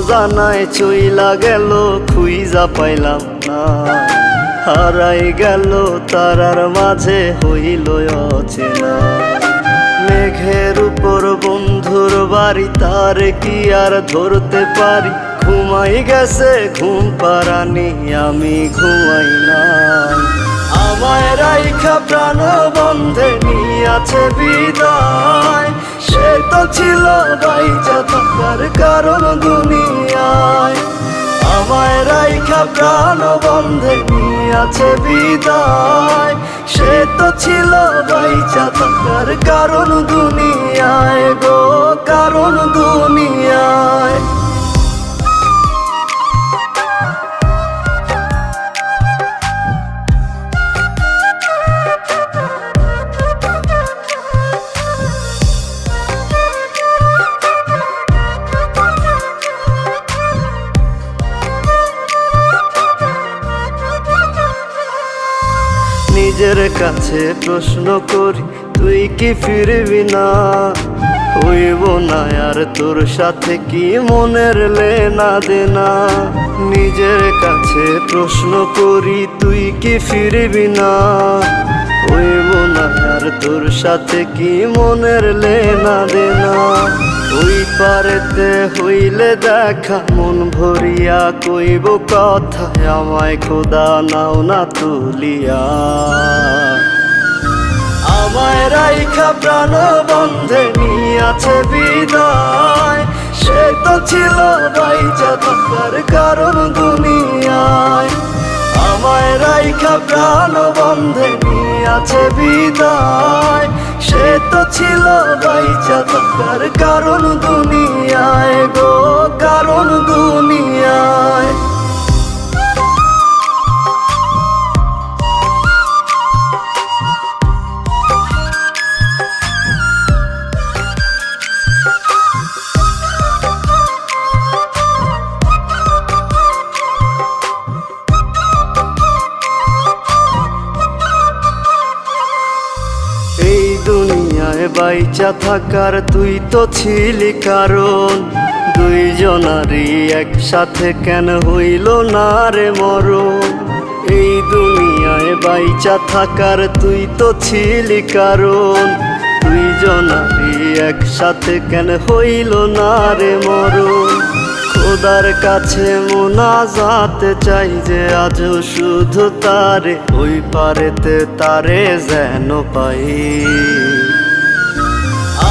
অজানায় চইলা গেল খুইজা পাইলাম না, হারাই গেল তারার মাঝে হইল অচেনা। মেঘের উপর বন্ধুর বাড়ি, তার কি আর ধরতে পারি? ঘুমাই গেছে ঘুম পারানি, আমি ঘুমাই না। আমায় রাইখা প্রাণ বন্ধে নিয়াছে বিদায়, সে তো ছিল বাইচা থাকার কারণ দুনিয়ায়। আমায় রাইখা প্রাণ বন্ধে নিয়াছে বিদায়, সে তো ছিল বাইচা থাকার কারণ দুনিয়ায় গো, কারণ দুনিয়ায়। নিজের কাছে প্রশ্ন করি, তুই কি ফিরবি না? হইব না আর তোর সাথে কি মনের লেনা দেনা? নিজের কাছে প্রশ্ন করি, তুই কি ফিরবি না? হইব না আর তোর সাথে কি মনের লেনা দেনা? ওই পারেতে হইলে দেখা মন ভরিয়া কইব কথা, আমায় খোদা নাও না তুলিয়া। আমায় রাইখা প্রাণ বন্ধে নিয়াছে বিদায়, সে তো ছিল বাইচা থাকার কারণ দুনিয়ায়। আমায় রাইখা প্রাণ বন্ধে নিয়াছে বিদায়, সে তো ছিল বাইচা থাকার কারণ দুনিয়ায় গো, কারণ দুনিয়ায়। দুনিয়ায় বাইচা থাকার তুই তো ছিলি কারণ, দুইজনারই একসাথে কেন হইল না রে মরণ? এই দুনিয়ায় বাইচা থাকার তুই তো ছিলি কারণ, দুইজনারই একসাথে কেন হইল না রে মরণ? খোদার কাছে মোনাজাত চাই যে আজও শুধু তারে, ওই পারেতে তারে যেন পাই।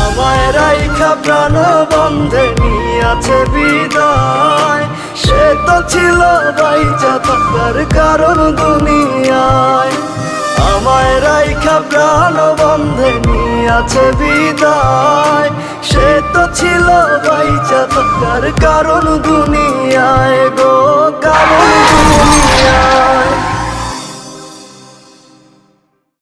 আমায় রাইখা প্রাণ বন্ধে নিয়াছে বিদায়, সে তো ছিল বাইচা থাকার কারণ দুনিয়ায়। আমায় রাইখা প্রাণ বন্ধে নিয়াছে বিদায়, সে তো ছিল বাইচা থাকার কারণ দুনিয়ায় গো।